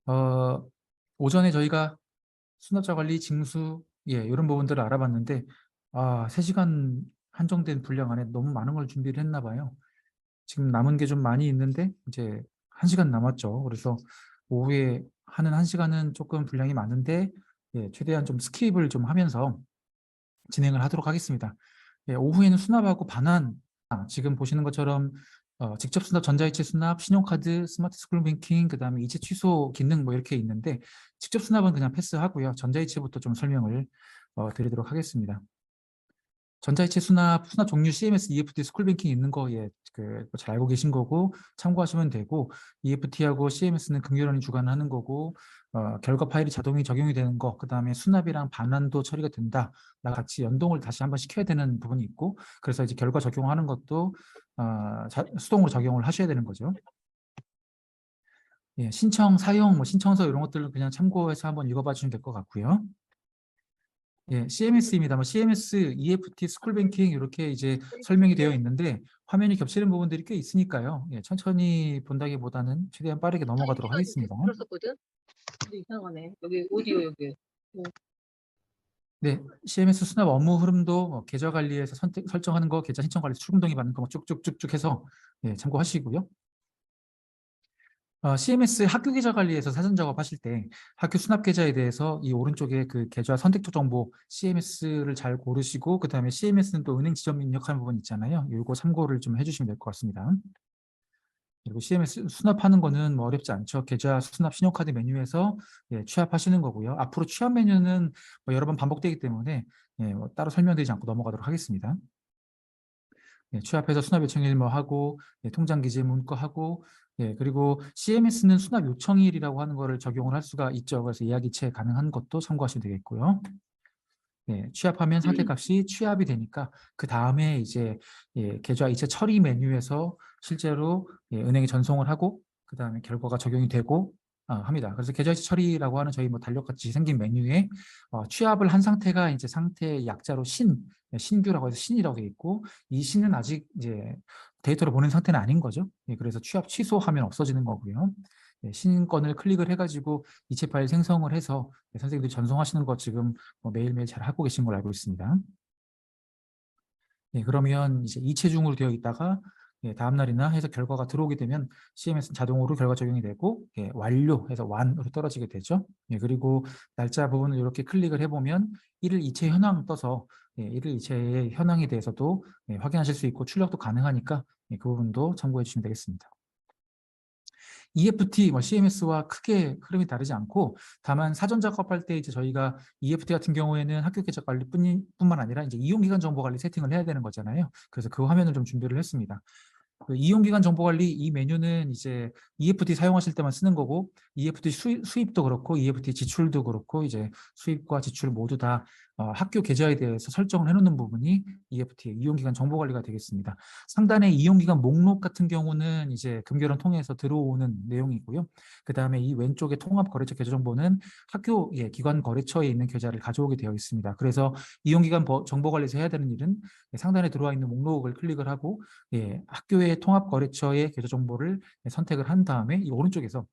어, 오전에 저희가 수납자 관리, 징수, 이런 부분들을 알아봤는데, 3시간 한정된 분량 안에 너무 많은 걸 준비를 했나 봐요. 지금 남은 게 좀 많이 있는데, 이제 1시간 남았죠. 그래서 오후에 하는 1시간은 조금 분량이 많은데, 최대한 좀 스킵을 좀 하면서 진행을 하도록 하겠습니다. 오후에는 수납하고 반환, 지금 보시는 것처럼 직접 수납, 전자이체 수납, 신용카드, 스마트 스쿨 뱅킹, 그 다음에 이체 취소 기능 뭐 이렇게 있는데 직접 수납은 그냥 패스하고요. 전자이체부터 좀 설명을 드리도록 하겠습니다. 전자이체 수납 종류 CMS, EFT, 스쿨뱅킹 있는 거 잘 알고 계신 거고 참고하시면 되고 EFT하고 CMS는 금융원이 주관하는 거고 결과 파일이 자동이 적용이 되는 거, 그 다음에 수납이랑 반환도 처리가 된다. 같이 연동을 다시 한번 시켜야 되는 부분이 있고 그래서 이제 결과 적용하는 것도 수동으로 적용을 하셔야 되는 거죠. 신청, 사용, 뭐 신청서 이런 것들은 그냥 참고해서 한번 읽어봐 주시면 될 것 같고요. CMS입니다. 뭐 CMS, EFT, 스쿨뱅킹 이렇게 이제 설명이 되어 있는데 화면이 겹치는 부분들이 꽤 있으니까요. 천천히 본다기보다는 최대한 빠르게 넘어가도록 하겠습니다. 들었었거든. 근데 이상하네. 여기 오디오 여기. 네, CMS 수납 업무 흐름도 계좌 관리에서 설정하는 거, 계좌 신청 관리, 출금 동의 받는 거 쭉쭉쭉쭉 해서 참고하시고요. CMS 학교 계좌 관리에서 사전 작업하실 때 학교 수납 계좌에 대해서 이 오른쪽에 그 계좌 선택적 정보 CMS를 잘 고르시고 그 다음에 CMS는 또 은행 지점 입력하는 부분 있잖아요. 이거 참고를 좀 해주시면 될 것 같습니다. 그리고 CMS 수납하는 거는 뭐 어렵지 않죠. 계좌 수납 신용카드 메뉴에서 취합하시는 거고요. 앞으로 취합 메뉴는 뭐 여러 번 반복되기 때문에 뭐 따로 설명드리지 않고 넘어가도록 하겠습니다. 취합해서 수납 요청일 뭐 하고 통장 기재 문구하고 그리고 CMS는 수납 요청일이라고 하는 거를 적용을 할 수가 있죠. 그래서 이야기체 가능한 것도 참고하시면 되겠고요. 취합하면 상태값이 취합이 되니까 그 다음에 이제 계좌 이체 처리 메뉴에서 실제로 은행에 전송을 하고 그 다음에 결과가 적용이 되고 합니다. 그래서 계좌 이체 처리라고 하는 저희 뭐 달력같이 생긴 메뉴에 취합을 한 상태가 이제 상태 약자로 신규라고 해서 신이라고 되어 있고 이 신은 아직 이제 데이터를 보낸 상태는 아닌 거죠. 그래서 취합 취소하면 없어지는 거고요. 신건을 클릭을 해가지고 이체 파일 생성을 해서 선생님들이 전송하시는 거 지금 매일매일 잘 하고 계신 걸로 알고 있습니다. 그러면 이제 이체중으로 되어 있다가 다음 날이나 해서 결과가 들어오게 되면 CMS는 자동으로 결과 적용이 되고 완료해서 완으로 떨어지게 되죠. 그리고 날짜 부분을 이렇게 클릭을 해보면 1일 이체 현황 떠서 1일 이체의 현황에 대해서도 확인하실 수 있고 출력도 가능하니까 그 부분도 참고해 주시면 되겠습니다. EFT, CMS와 크게 흐름이 다르지 않고 다만 사전 작업할 때 이제 저희가 EFT 같은 경우에는 학교 계좌 관리뿐만 아니라 이제 이용기간 정보 관리 세팅을 해야 되는 거잖아요. 그래서 그 화면을 좀 준비를 했습니다. 그 이용기간 정보관리 이 메뉴는 이제 EFT 사용하실 때만 쓰는 거고 EFT 수입도 그렇고 EFT 지출도 그렇고 이제 수입과 지출 모두 다 학교 계좌에 대해서 설정을 해놓는 부분이 EFT의 이용기간 정보관리가 되겠습니다. 상단에 이용기간 목록 같은 경우는 이제 금결원 통해서 들어오는 내용이고요. 그 다음에 이 왼쪽에 통합거래처 계좌 정보는 학교 기관 거래처에 있는 계좌를 가져오게 되어 있습니다. 그래서 이용기간 정보관리에서 해야 되는 일은 상단에 들어와 있는 목록을 클릭을 하고 학교의 통합거래처의 계좌 정보를 선택을 한 다음에 이 오른쪽에서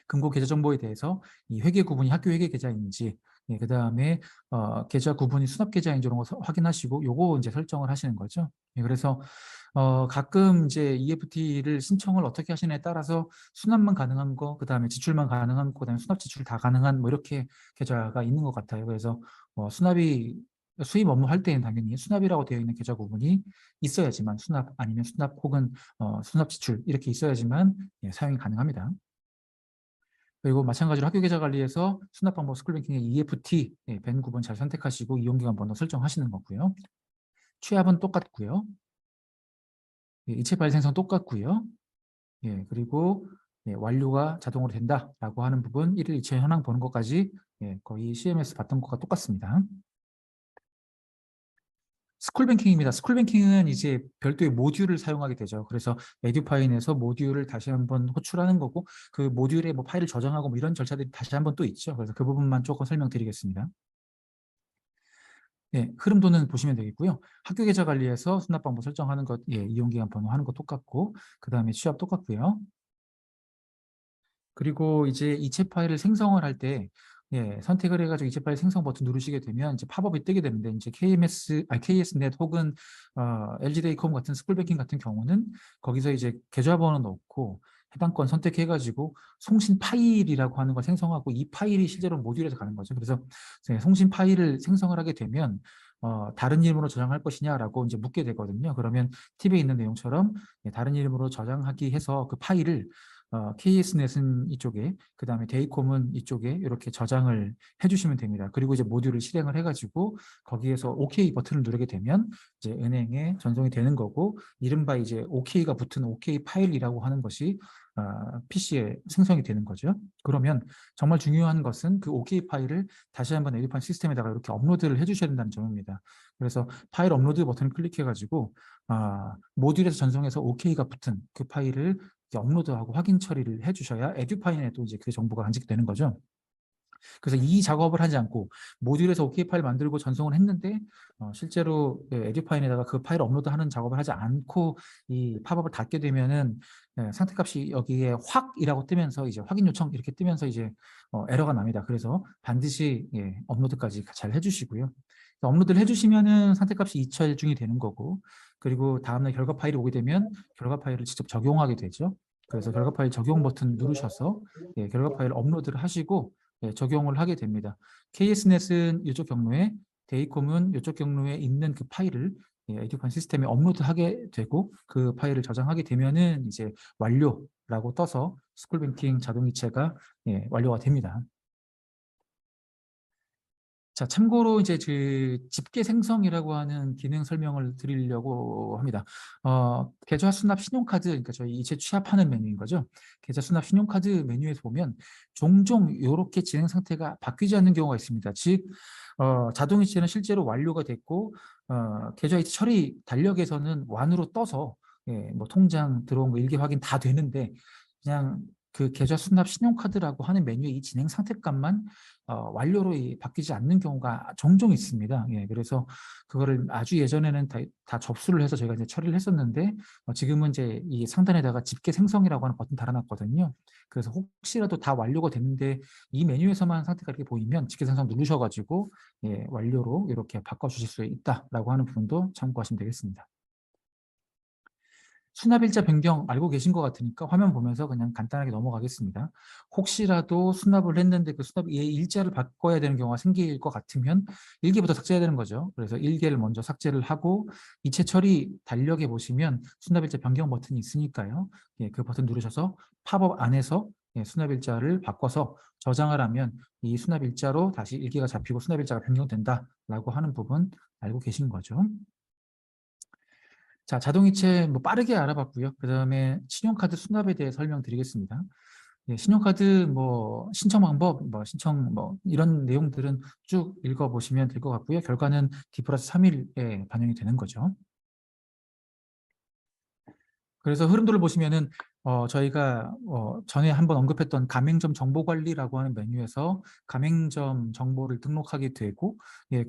금고 계좌 정보에 대해서 이 회계 구분이 학교 회계 계좌인지 그 다음에 계좌 구분이 수납 계좌인지 이런 거 확인하시고 요거 이제 설정을 하시는 거죠. 그래서 가끔 이제 EFT를 신청을 어떻게 하시냐에 따라서 수납만 가능한 거, 그 다음에 지출만 가능한 거, 그 다음에 수납 지출 다 가능한 뭐 이렇게 계좌가 있는 것 같아요. 그래서 수납이 수입 업무 할 때는 당연히 수납이라고 되어 있는 계좌 구분이 있어야지만 수납 아니면 수납 혹은 수납 지출 이렇게 있어야지만 사용이 가능합니다. 그리고 마찬가지로 학교 계좌 관리에서 수납 방법 스쿨뱅킹의 EFT 밴 구분 잘 선택하시고 이용기간 번호 설정하시는 거고요. 취합은 똑같고요. 이체 파일 생성 똑같고요. 그리고 완료가 자동으로 된다라고 하는 부분 1일 이체 현황 보는 것까지 거의 CMS 봤던 것과 똑같습니다. 스쿨뱅킹입니다. 스쿨뱅킹은 이제 별도의 모듈을 사용하게 되죠. 그래서 에듀파인에서 모듈을 다시 한번 호출하는 거고 그 모듈에 뭐 파일을 저장하고 뭐 이런 절차들이 다시 한번 또 있죠. 그래서 그 부분만 조금 설명드리겠습니다. 흐름도는 보시면 되겠고요. 학교 계좌 관리에서 수납 방법 설정하는 것, 이용기간 번호 하는 거 똑같고 그 다음에 취합 똑같고요. 그리고 이제 이체 파일을 생성을 할 때 선택을 해가지고 이체 파일 생성 버튼 누르시게 되면 이제 팝업이 뜨게 되는데 이제 KSnet 혹은 LG데이컴 같은 스쿨뱅킹 같은 경우는 거기서 이제 계좌번호 넣고 해당 건 선택해가지고 송신 파일이라고 하는 걸 생성하고 이 파일이 실제로 모듈에서 가는 거죠. 그래서 송신 파일을 생성을 하게 되면 다른 이름으로 저장할 것이냐라고 이제 묻게 되거든요. 그러면 팁에 있는 내용처럼 다른 이름으로 저장하기 해서 그 파일을 KS넷은 이쪽에, 그 다음에 데이콤은 이쪽에 이렇게 저장을 해주시면 됩니다. 그리고 이제 모듈을 실행을 해가지고 거기에서 OK 버튼을 누르게 되면 이제 은행에 전송이 되는 거고, 이른바 이제 OK가 붙은 OK 파일이라고 하는 것이 PC에 생성이 되는 거죠. 그러면 정말 중요한 것은 그 OK 파일을 다시 한번 에듀파인 시스템에다가 이렇게 업로드를 해주셔야 된다는 점입니다. 그래서 파일 업로드 버튼을 클릭해가지고 모듈에서 전송해서 OK가 붙은 그 파일을 업로드하고 확인 처리를 해주셔야 에듀파인에도 이제 그 정보가 간직되는 거죠. 그래서 이 작업을 하지 않고 모듈에서 OK 파일 만들고 전송을 했는데 실제로 에듀파인에다가 그 파일 업로드하는 작업을 하지 않고 이 팝업을 닫게 되면은 상태값이 여기에 확이라고 뜨면서 이제 확인 요청 이렇게 뜨면서 이제 에러가 납니다. 그래서 반드시 업로드까지 잘 해주시고요. 업로드를 해주시면은 상태값이 이철중이 되는 거고, 그리고 다음날 결과 파일이 오게 되면 결과 파일을 직접 적용하게 되죠. 그래서 결과 파일 적용 버튼 누르셔서 결과 파일 업로드를 하시고 적용을 하게 됩니다. KS넷은 이쪽 경로에, 데이콤은 이쪽 경로에 있는 그 파일을 에듀파인 시스템에 업로드하게 되고 그 파일을 저장하게 되면은 이제 완료라고 떠서 스쿨뱅킹 자동이체가 완료가 됩니다. 자, 참고로 이제 그 집계 생성이라고 하는 기능 설명을 드리려고 합니다. 계좌 수납 신용카드, 그러니까 저희 이체 취합하는 메뉴인 거죠. 계좌 수납 신용카드 메뉴에서 보면 종종 이렇게 진행 상태가 바뀌지 않는 경우가 있습니다. 즉, 자동이체는 실제로 완료가 됐고, 계좌 이체 처리 달력에서는 완으로 떠서 뭐 통장 들어온 거 일개 확인 다 되는데, 그냥 그 계좌 수납 신용카드라고 하는 메뉴의 이 진행 상태값만 완료로 바뀌지 않는 경우가 종종 있습니다. 그래서 그거를 아주 예전에는 다 접수를 해서 저희가 이제 처리를 했었는데 지금은 이제 이 상단에다가 집계 생성이라고 하는 버튼 달아놨거든요. 그래서 혹시라도 다 완료가 됐는데 이 메뉴에서만 상태가 이렇게 보이면 집계 생성 누르셔가지고 완료로 이렇게 바꿔주실 수 있다라고 하는 부분도 참고하시면 되겠습니다. 수납일자 변경 알고 계신 것 같으니까 화면 보면서 그냥 간단하게 넘어가겠습니다. 혹시라도 수납을 했는데 그 수납 일자를 바꿔야 되는 경우가 생길 것 같으면 1개부터 삭제해야 되는 거죠. 그래서 1개를 먼저 삭제를 하고 이체 처리 달력에 보시면 수납일자 변경 버튼이 있으니까요. 그 버튼 누르셔서 팝업 안에서 수납일자를 바꿔서 저장을 하면 이 수납일자로 다시 1개가 잡히고 수납일자가 변경된다라고 하는 부분 알고 계신 거죠. 자, 자동이체 뭐 빠르게 알아봤고요. 그 다음에 신용카드 수납에 대해 설명드리겠습니다. 신용카드 뭐 신청 방법, 뭐 신청 뭐 이런 내용들은 쭉 읽어보시면 될 것 같고요. 결과는 D+3일에 반영이 되는 거죠. 그래서 흐름도를 보시면은 저희가 전에 한번 언급했던 가맹점 정보관리라고 하는 메뉴에서 가맹점 정보를 등록하게 되고,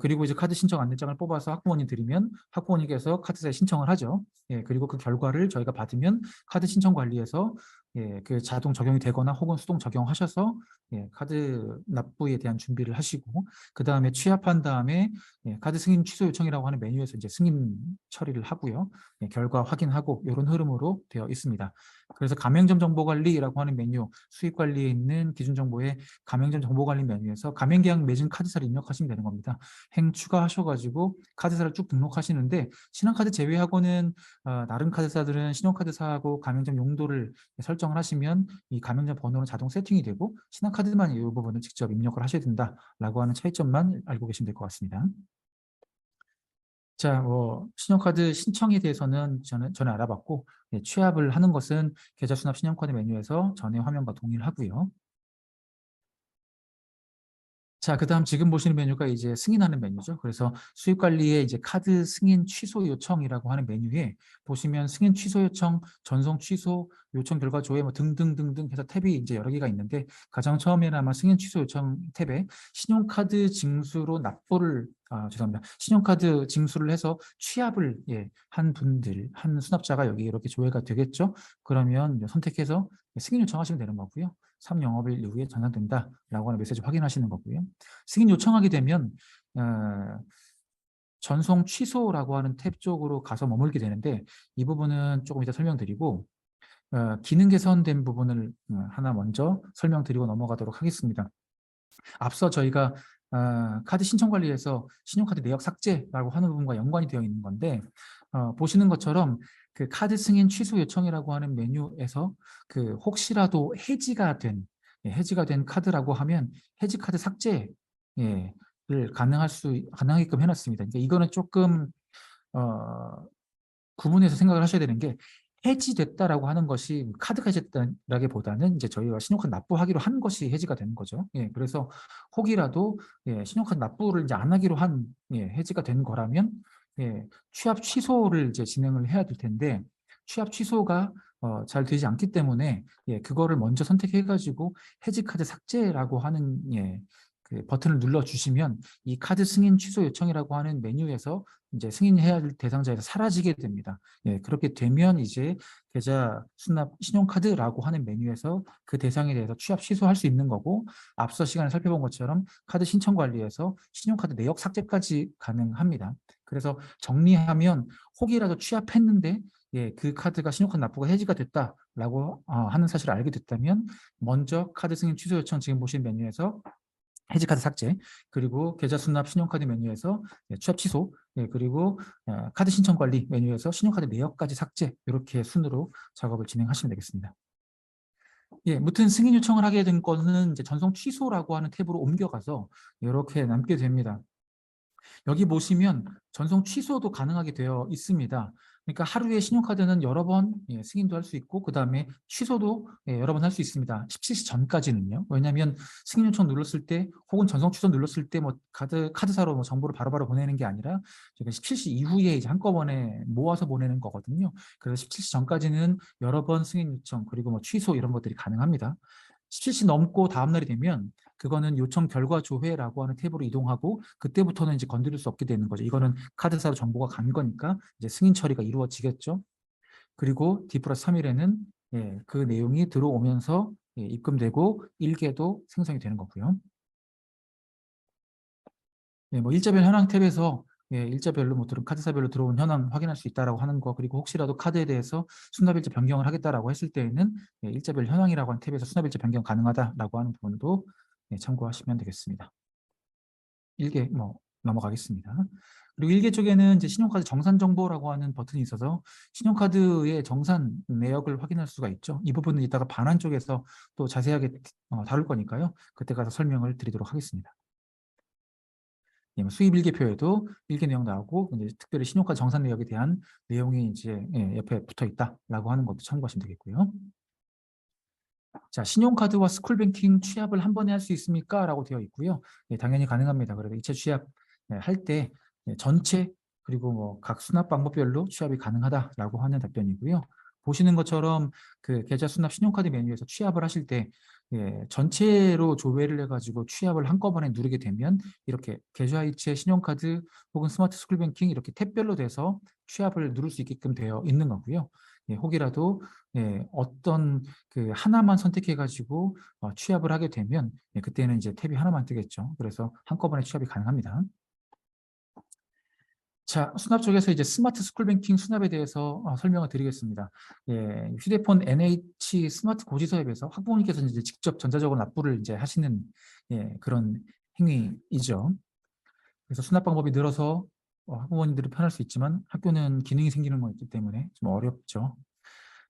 그리고 이제 카드 신청 안내장을 뽑아서 학부모님 드리면 학부모님께서 카드사에 신청을 하죠. 그리고 그 결과를 저희가 받으면 카드 신청 관리에서 그 자동 적용이 되거나 혹은 수동 적용하셔서 카드 납부에 대한 준비를 하시고, 그 다음에 취합한 다음에 카드 승인 취소 요청이라고 하는 메뉴에서 이제 승인 처리를 하고요. 결과 확인하고 이런 흐름으로 되어 있습니다. 그래서 가맹점 정보관리라고 하는 메뉴, 수익관리에 있는 기준정보의 가맹점 정보관리 메뉴에서 가맹계약 맺은 카드사를 입력하시면 되는 겁니다. 행 추가하셔가지고 카드사를 쭉 등록하시는데, 신한카드 제외하고는 다른 카드사들은 신용카드사하고 가맹점 용도를 설정을 하시면 이 가맹점 번호는 자동 세팅이 되고 신한카드만 이 부분을 직접 입력을 하셔야 된다라고 하는 차이점만 알고 계시면 될 것 같습니다. 자, 신용카드 신청에 대해서는 전에 알아봤고, 취합을 하는 것은 계좌수납 신용카드 메뉴에서 전에 화면과 동일하고요. 자, 그다음 지금 보시는 메뉴가 이제 승인하는 메뉴죠. 그래서 수익관리에 이제 카드 승인 취소 요청이라고 하는 메뉴에 보시면 승인 취소 요청, 전송 취소, 요청 결과 조회 뭐 등등등등 해서 탭이 이제 여러 개가 있는데, 가장 처음에는 아마 승인 취소 요청 탭에 신용카드 징수로 납부를 죄송합니다. 신용카드 징수를 해서 취합을 한 분들, 한 수납자가 여기 이렇게 조회가 되겠죠. 그러면 선택해서 승인 요청하시면 되는 거고요. 3영업일 이후에 전산된다라고 하는 메시지 확인하시는 거고요. 승인 요청하게 되면 전송 취소라고 하는 탭 쪽으로 가서 머물게 되는데 이 부분은 조금 이따 설명드리고 기능 개선된 부분을 하나 먼저 설명드리고 넘어가도록 하겠습니다. 앞서 저희가 카드 신청 관리에서 신용카드 내역 삭제라고 하는 부분과 연관이 되어 있는 건데 보시는 것처럼 그 카드 승인 취소 요청이라고 하는 메뉴에서 그 혹시라도 해지가 된 카드라고 하면 해지 카드 삭제를 가능하게끔 해놨습니다. 그러니까 이거는 조금 구분해서 생각을 하셔야 되는 게 해지됐다라고 하는 것이 카드가 해지됐다라기보다는 이제 저희가 신용카드 납부하기로 한 것이 해지가 되는 거죠. 그래서 혹이라도 신용카드 납부를 이제 안 하기로 한 해지가 된 거라면 취합 취소를 이제 진행을 해야 될 텐데 취합 취소가 잘 되지 않기 때문에 그거를 먼저 선택해가지고 해지 카드 삭제라고 하는 그 버튼을 눌러 주시면 이 카드 승인 취소 요청이라고 하는 메뉴에서 이제 승인해야 할 대상자에서 사라지게 됩니다. 그렇게 되면 이제 계좌 수납 신용카드라고 하는 메뉴에서 그 대상에 대해서 취합 취소할 수 있는 거고 앞서 시간에 살펴본 것처럼 카드 신청 관리에서 신용카드 내역 삭제까지 가능합니다. 그래서 정리하면 혹이라도 취합했는데 그 카드가 신용카드 납부가 해지가 됐다라고 하는 사실을 알게 됐다면 먼저 카드 승인 취소 요청 지금 보신 메뉴에서 해지카드 삭제, 그리고 계좌 수납 신용카드 메뉴에서 취합 취소, 그리고 카드 신청 관리 메뉴에서 신용카드 내역까지 삭제, 이렇게 순으로 작업을 진행하시면 되겠습니다. 무튼 승인 요청을 하게 된 거는 이제 전송 취소라고 하는 탭으로 옮겨가서 이렇게 남게 됩니다. 여기 보시면 전송 취소도 가능하게 되어 있습니다. 그러니까 하루에 신용카드는 여러 번 승인도 할 수 있고 그 다음에 취소도 여러 번 할 수 있습니다. 17시 전까지는요. 왜냐하면 승인 요청 눌렀을 때 혹은 전송 취소 눌렀을 때 뭐 카드사로 뭐 정보를 바로바로 보내는 게 아니라 17시 이후에 이제 한꺼번에 모아서 보내는 거거든요. 그래서 17시 전까지는 여러 번 승인 요청 그리고 뭐 취소 이런 것들이 가능합니다. 17시 넘고 다음날이 되면 그거는 요청 결과 조회라고 하는 탭으로 이동하고 그때부터는 이제 건드릴 수 없게 되는 거죠. 이거는 카드사로 정보가 간 거니까 이제 승인 처리가 이루어지겠죠. 그리고 D+3일에는 그 내용이 들어오면서 입금되고 일개도 생성이 되는 거고요. 뭐 일자별 현황 탭에서 일자별로 뭐 카드사별로 들어온 현황 확인할 수 있다라고 하는 거, 그리고 혹시라도 카드에 대해서 수납일자 변경을 하겠다라고 했을 때에는 일자별 현황이라고 하는 탭에서 수납일자 변경 가능하다라고 하는 부분도 참고하시면 되겠습니다. 1개 뭐 넘어가겠습니다. 그리고 1개 쪽에는 이제 신용카드 정산 정보라고 하는 버튼이 있어서 신용카드의 정산 내역을 확인할 수가 있죠. 이 부분은 이따가 반환 쪽에서 또 자세하게 다룰 거니까요. 그때 가서 설명을 드리도록 하겠습니다. 수입 일개표에도 일개 내용 나오고 이제 특별히 신용카드 정산 내역에 대한 내용이 이제 옆에 붙어 있다라고 하는 것도 참고하시면 되겠고요. 자, 신용카드와 스쿨뱅킹 취합을 한 번에 할 수 있습니까? 라고 되어 있고요. 당연히 가능합니다. 그래서 이체 취합 할 때 전체 그리고 뭐 각 수납 방법별로 취합이 가능하다라고 하는 답변이고요. 보시는 것처럼 그 계좌 수납 신용카드 메뉴에서 취합을 하실 때 전체로 조회를 해가지고 취합을 한꺼번에 누르게 되면 이렇게 계좌이체 신용카드 혹은 스마트 스쿨뱅킹 이렇게 탭별로 돼서 취합을 누를 수 있게끔 되어 있는 거고요. 혹이라도 어떤 그 하나만 선택해가지고 취합을 하게 되면 그때는 이제 탭이 하나만 뜨겠죠. 그래서 한꺼번에 취합이 가능합니다. 자, 수납 쪽에서 이제 스마트 스쿨뱅킹 수납에 대해서 설명을 드리겠습니다. 휴대폰 NH 스마트 고지서 앱에서 학부모님께서 이제 직접 전자적으로 납부를 이제 하시는 그런 행위이죠. 그래서 수납 방법이 늘어서 학부모님들이 편할 수 있지만 학교는 기능이 생기는 거기 때문에 좀 어렵죠.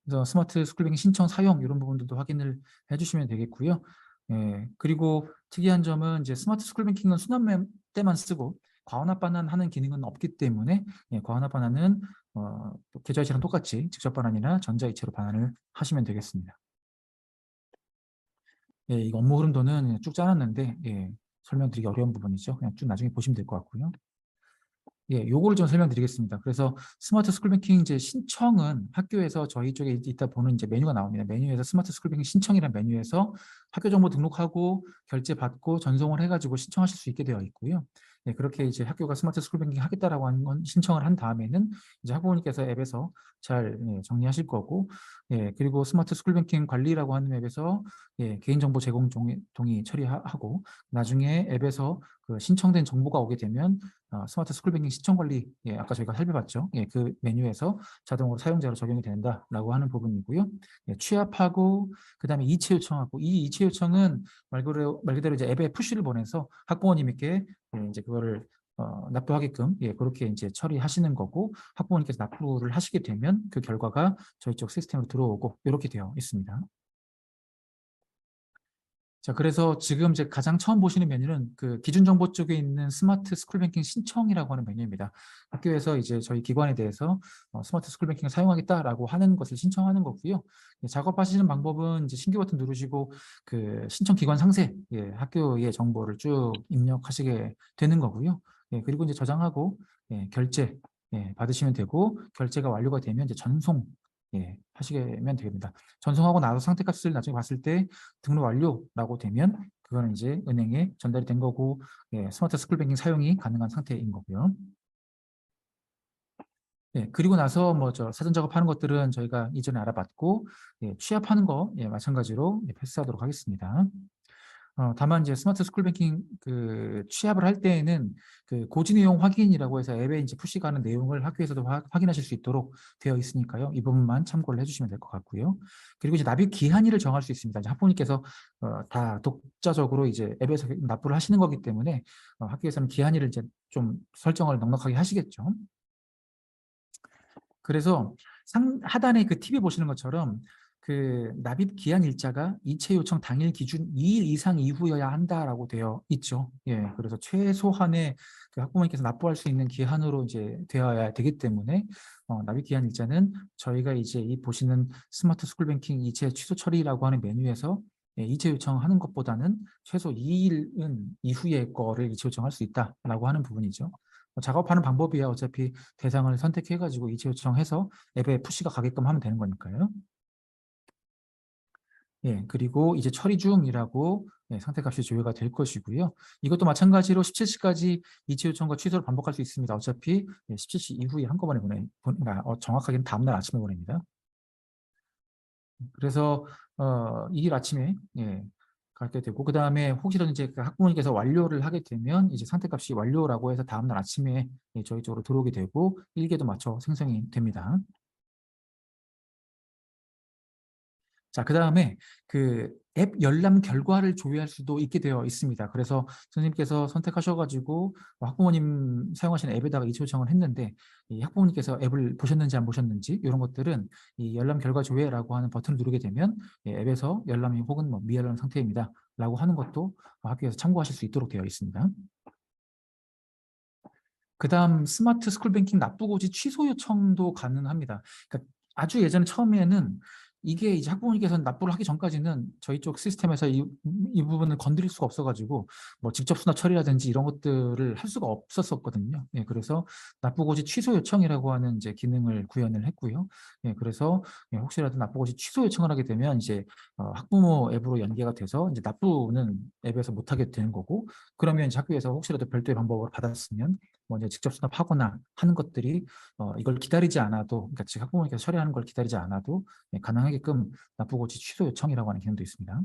그래서 스마트 스쿨뱅킹 신청 사용 이런 부분들도 확인을 해주시면 되겠고요. 그리고 특이한 점은 이제 스마트 스쿨뱅킹은 수납 때만 쓰고 과환합 반환하는 기능은 없기 때문에 과환합 반환은 계좌이체랑 똑같이 직접 반환이나 전자이체로 반환을 하시면 되겠습니다. 이 업무 흐름도는 쭉 짜놨는데 설명드리기 어려운 부분이죠. 그냥 쭉 나중에 보시면 될 것 같고요. 요거를 좀 설명드리겠습니다. 그래서 스마트 스쿨뱅킹 이제 신청은 학교에서 저희 쪽에 이따 보는 이제 메뉴가 나옵니다. 메뉴에서 스마트 스쿨뱅킹 신청이라는 메뉴에서 학교 정보 등록하고 결제 받고 전송을 해가지고 신청하실 수 있게 되어 있고요. 네, 그렇게 이제 학교가 스마트 스쿨 뱅킹 하겠다라고 하는 건 신청을 한 다음에는 이제 학부모님께서 앱에서 잘 정리하실 거고, 그리고 스마트 스쿨 뱅킹 관리라고 하는 앱에서 개인정보 제공 동의 처리하고, 나중에 앱에서 그 신청된 정보가 오게 되면 스마트 스쿨 뱅킹 시청 관리, 아까 저희가 살펴봤죠. 그 메뉴에서 자동으로 사용자로 적용이 된다라고 하는 부분이고요. 취합하고 그다음에 이체 요청하고, 이 이체 요청은 말 그대로 이제 앱에 푸시를 보내서 학부모님께 이제 그거를 납부하게끔 그렇게 이제 처리하시는 거고, 학부모님께서 납부를 하시게 되면 그 결과가 저희 쪽 시스템으로 들어오고 이렇게 되어 있습니다. 자, 그래서 지금 이제 가장 처음 보시는 메뉴는 그 기준 정보 쪽에 있는 스마트 스쿨 뱅킹 신청이라고 하는 메뉴입니다. 학교에서 이제 저희 기관에 대해서 스마트 스쿨 뱅킹을 사용하겠다라고 하는 것을 신청하는 거고요. 작업하시는 방법은 이제 신규 버튼 누르시고 그 신청 기관 상세, 학교의 정보를 쭉 입력하시게 되는 거고요. 그리고 이제 저장하고 결제 받으시면 되고, 결제가 완료가 되면 이제 전송 하시면 됩니다. 전송하고 나서 상태값을 나중에 봤을 때 등록 완료라고 되면 그거는 이제 은행에 전달이 된 거고, 스마트 스쿨 뱅킹 사용이 가능한 상태인 거고요. 그리고 나서 뭐 저 사전 작업하는 것들은 저희가 이전에 알아봤고, 취합하는 거 마찬가지로 패스하도록 하겠습니다. 다만 이제 스마트 스쿨 뱅킹 그 취합을 할 때에는 그 고지 내용 확인이라고 해서 앱에 이제 푸시가 하는 내용을 학교에서도 확인하실 수 있도록 되어 있으니까요. 이 부분만 참고를 해주시면 될 것 같고요. 그리고 이제 납입 기한일을 정할 수 있습니다. 이제 학부모님께서 다 독자적으로 이제 앱에서 납부를 하시는 거기 때문에 학교에서는 기한일을 이제 좀 설정을 넉넉하게 하시겠죠. 그래서 하단에 그 팁이 보시는 것처럼 그 납입 기한 일자가 이체 요청 당일 기준 2일 이상 이후여야 한다라고 되어 있죠. 그래서 최소한의 그 학부모님께서 납부할 수 있는 기한으로 이제 되어야 되기 때문에 납입 기한 일자는 저희가 이제 이 보시는 스마트 스쿨 뱅킹 이체 취소 처리라고 하는 메뉴에서 이체 요청하는 것보다는 최소 2일은 이후의 거를 이체 요청할 수 있다라고 하는 부분이죠. 작업하는 방법이야 어차피 대상을 선택해가지고 이체 요청해서 앱에 푸시가 가게끔 하면 되는 거니까요. 그리고 이제 처리 중이라고 상태값이 조회가 될 것이고요. 이것도 마찬가지로 17시까지 이체 요청과 취소를 반복할 수 있습니다. 어차피 17시 이후에 한꺼번에 정확하게는 다음날 아침에 보냅니다. 그래서 이일 아침에 가게 되고, 그 다음에 혹시라도 이제 그 학부모님께서 완료를 하게 되면 이제 상태값이 완료라고 해서 다음날 아침에 저희 쪽으로 들어오게 되고 일개도 맞춰 생성이 됩니다. 자, 그 다음에 그 앱 열람 결과를 조회할 수도 있게 되어 있습니다. 그래서 선생님께서 선택하셔가지고 학부모님 사용하시는 앱에다가 이체 요청을 했는데, 이 학부모님께서 앱을 보셨는지 안 보셨는지 이런 것들은 이 열람 결과 조회라고 하는 버튼을 누르게 되면 앱에서 열람이 혹은 뭐 미열람 상태입니다 라고 하는 것도 학교에서 참고하실 수 있도록 되어 있습니다. 그 다음 스마트 스쿨 뱅킹 납부고지 취소 요청도 가능합니다. 그러니까 아주 예전 처음에는 이게 이제 학부모님께서는 납부를 하기 전까지는 저희 쪽 시스템에서 이 부분을 건드릴 수가 없어가지고 뭐 직접 수납 처리라든지 이런 것들을 할 수가 없었거든요. 그래서 납부고지 취소 요청이라고 하는 이제 기능을 구현을 했고요. 그래서 혹시라도 납부고지 취소 요청을 하게 되면 이제 학부모 앱으로 연계가 돼서 이제 납부는 앱에서 못하게 되는 거고, 그러면 이제 학교에서 혹시라도 별도의 방법을 받았으면 뭐 이제 직접 수납하거나 하는 것들이 이걸 기다리지 않아도, 그러니까 즉 학부모님께서 처리하는 걸 기다리지 않아도 가능하게끔 납부고지 취소 요청이라고 하는 기능도 있습니다.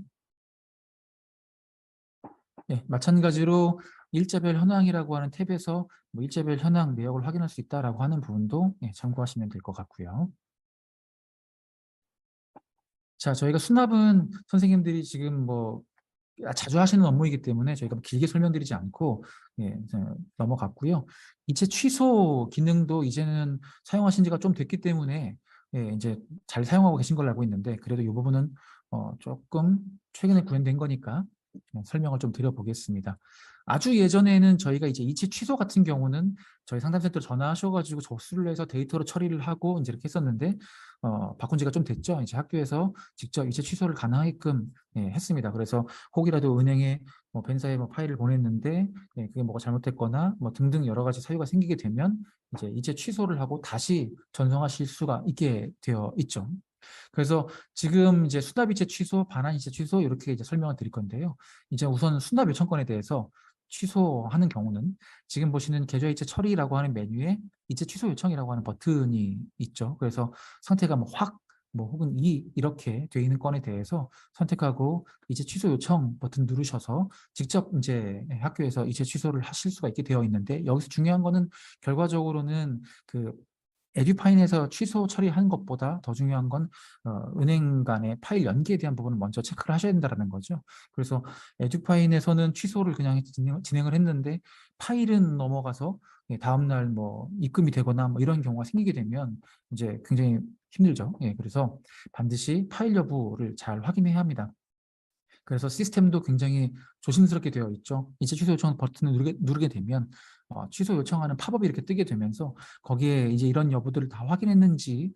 마찬가지로 일자별 현황이라고 하는 탭에서 뭐 일자별 현황 내역을 확인할 수 있다라고 하는 부분도 참고하시면 될 것 같고요. 자, 저희가 수납은 선생님들이 지금 뭐 자주 하시는 업무이기 때문에 저희가 길게 설명드리지 않고 이제 넘어갔고요. 이체 취소 기능도 이제는 사용하신 지가 좀 됐기 때문에 이제 잘 사용하고 계신 걸로 알고 있는데, 그래도 이 부분은 조금 최근에 구현된 거니까 설명을 좀 드려보겠습니다. 아주 예전에는 저희가 이제 이체 취소 같은 경우는 저희 상담센터 전화하셔가지고 접수를 해서 데이터로 처리를 하고 이제 이렇게 했었는데, 바꾼 지가 좀 됐죠. 이제 학교에서 직접 이체 취소를 가능하게끔 했습니다. 그래서 혹이라도 은행에 뭐 벤사에 뭐 파일을 보냈는데 그게 뭐가 잘못됐거나 뭐 등등 여러 가지 사유가 생기게 되면 이제 취소를 하고 다시 전송하실 수가 있게 되어 있죠. 그래서 지금 이제 수납 이체 취소, 반환 이체 취소 이렇게 이제 설명을 드릴 건데요. 이제 우선 수납 요청권에 대해서 취소하는 경우는 지금 보시는 계좌 이체 처리라고 하는 메뉴에 이체 취소 요청이라고 하는 버튼이 있죠. 그래서 상태가 뭐 확, 뭐 혹은 이렇게 돼 있는 건에 대해서 선택하고 이체 취소 요청 버튼 누르셔서 직접 이제 학교에서 이체 취소를 하실 수가 있게 되어 있는데, 여기서 중요한 거는 결과적으로는 그 에듀파인에서 취소 처리한 것보다 더 중요한 건 은행 간의 파일 연계에 대한 부분을 먼저 체크를 하셔야 된다는 거죠. 그래서 에듀파인에서는 취소를 그냥 진행을 했는데 파일은 넘어가서 다음날 뭐 입금이 되거나 뭐 이런 경우가 생기게 되면 이제 굉장히 힘들죠. 예, 그래서 반드시 파일 여부를 잘 확인해야 합니다. 그래서 시스템도 굉장히 조심스럽게 되어 있죠. 이체 취소 요청 버튼을 누르게 되면 취소 요청하는 팝업이 이렇게 뜨게 되면서 거기에 이제 이런 여부들을 다 확인했는지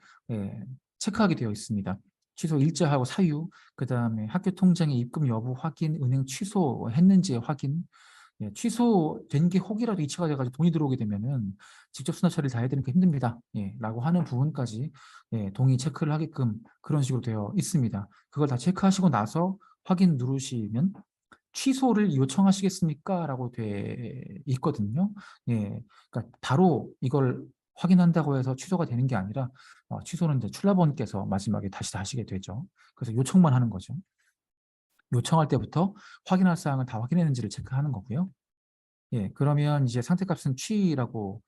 체크하게 되어 있습니다. 취소 일자하고 사유, 그 다음에 학교 통장에 입금 여부 확인, 은행 취소했는지의 확인, 취소된 게 혹이라도 이체가 돼가지고 돈이 들어오게 되면은 직접 수납 처리를 다 해야 되니까 힘듭니다. 라고 하는 부분까지 동의 체크를 하게끔 그런 식으로 되어 있습니다. 그걸 다 체크하시고 나서 확인 누르시면 취소를 요청하시겠습니까? 라고 돼 있거든요. 그러니까 바로 이걸 확인한다고 해서 취소가 되는 게 아니라 취소는 이제 출납원께서 마지막에 다시 하시게 되죠. 그래서 요청만 하는 거죠. 요청할 때부터 확인할 사항을 다 확인했는지를 체크하는 거고요. 그러면 이제 상태값은 취라고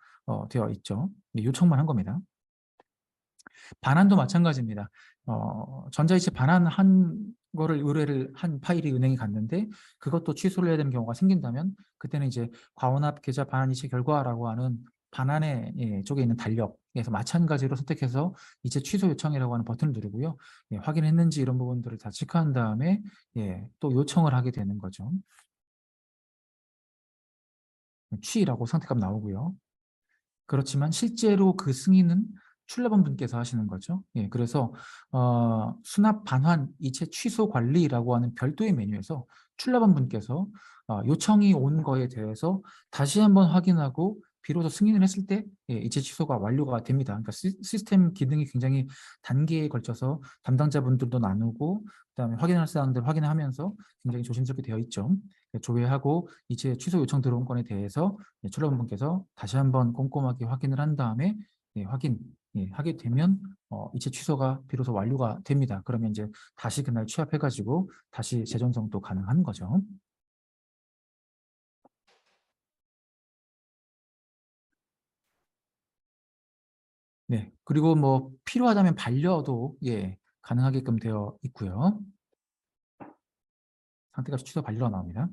되어 있죠. 요청만 한 겁니다. 반환도 마찬가지입니다. 전자이체 반환한 거를 의뢰를 한 파일이 은행에 갔는데 그것도 취소를 해야 되는 경우가 생긴다면 그때는 이제 과원합 계좌 반환 이체 결과라고 하는 반환의 쪽에 있는 달력에서 마찬가지로 선택해서 이체 취소 요청이라고 하는 버튼을 누르고요. 확인했는지 이런 부분들을 다 체크한 다음에 또 요청을 하게 되는 거죠. 취라고 상태값 나오고요. 그렇지만 실제로 그 승인은 출납원 분께서 하시는 거죠. 그래서 수납 반환 이체 취소 관리라고 하는 별도의 메뉴에서 출납원 분께서 요청이 온 거에 대해서 다시 한번 확인하고 비로소 승인을 했을 때 이체 취소가 완료가 됩니다. 그러니까 시스템 기능이 굉장히 단계에 걸쳐서 담당자분들도 나누고 그다음에 확인할 사항들 확인하면서 굉장히 조심스럽게 되어 있죠. 조회하고 이체 취소 요청 들어온 건에 대해서 출납원분께서 다시 한번 꼼꼼하게 확인을 한 다음에 하게 되면 이체 취소가 비로소 완료가 됩니다. 그러면 이제 다시 그날 취합해가지고 다시 재전송도 가능한 거죠. 네, 그리고 뭐 필요하다면 반려도 가능하게끔 되어 있고요. 상태값이 취소 반려가 나옵니다.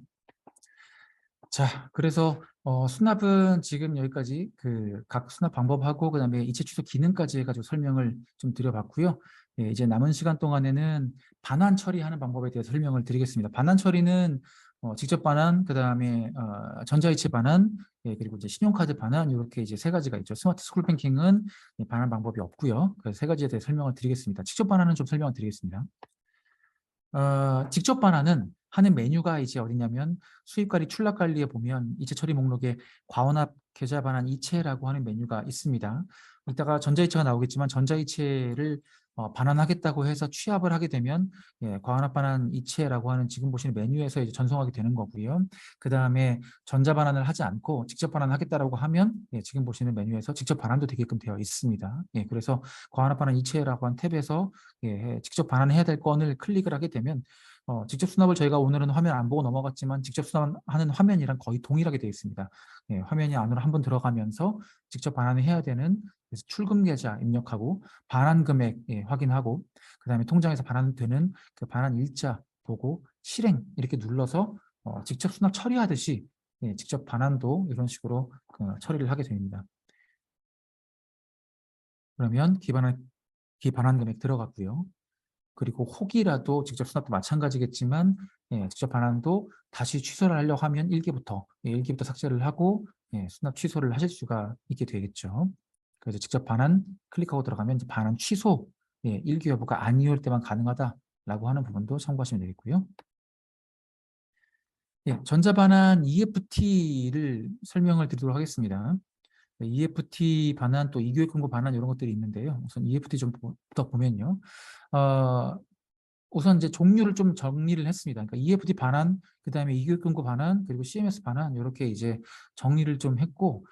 자, 그래서 수납은 지금 여기까지 그 각 수납 방법하고 그다음에 이체 취소 기능까지 해가지고 설명을 좀 드려봤고요. 이제 남은 시간 동안에는 반환 처리하는 방법에 대해서 설명을 드리겠습니다. 반환 처리는 직접 반환, 그다음에 전자이체 반환, 그리고 이제 신용카드 반환 이렇게 이제 세 가지가 있죠. 스마트 스쿨 뱅킹은 반환 방법이 없고요. 그래서 세 가지에 대해 설명을 드리겠습니다. 직접 반환은 좀 설명을 드리겠습니다. 직접 반환은 하는 메뉴가 이제 어디냐면 수입관리 출납관리에 보면 이체 처리 목록에 과원합 계좌 반환 이체라고 하는 메뉴가 있습니다. 이따가 전자이체가 나오겠지만 전자이체를 반환하겠다고 해서 취합을 하게 되면 과원합 반환 이체라고 하는 지금 보시는 메뉴에서 이제 전송하게 되는 거고요. 그 다음에 전자 반환을 하지 않고 직접 반환하겠다라고 하면 지금 보시는 메뉴에서 직접 반환도 되게끔 되어 있습니다. 그래서 과원합 반환 이체라고 한 탭에서 직접 반환해야 될 건을 클릭을 하게 되면 직접 수납을 저희가 오늘은 화면 안 보고 넘어갔지만 직접 수납하는 화면이랑 거의 동일하게 되어 있습니다. 화면이 안으로 한번 들어가면서 직접 반환을 해야 되는 출금 계좌 입력하고 반환 금액 확인하고 그 다음에 통장에서 반환되는 그 반환 일자 보고 실행 이렇게 눌러서 직접 수납 처리하듯이 직접 반환도 이런 식으로 처리를 하게 됩니다. 그러면 기반환 금액 들어갔고요. 그리고 혹이라도 직접 수납도 마찬가지겠지만 직접 반환도 다시 취소를 하려고 하면 1기부터 삭제를 하고 수납 취소를 하실 수가 있게 되겠죠. 그래서 직접 반환 클릭하고 들어가면 이제 반환 취소 1기 여부가 아니올 때만 가능하다라고 하는 부분도 참고하시면 되겠고요. 전자반환 EFT를 설명을 드리도록 하겠습니다. 네, EFT 반환 또 이교육 금고 반환 이런 것들이 있는데요. 우선 EFT 좀부터 보면요. 우선 이제 종류를 좀 정리를 했습니다. 그러니까 EFT 반환, 그다음에 이교육 금고 반환, 그리고 CMS 반환 이렇게 이제 정리를 좀 했고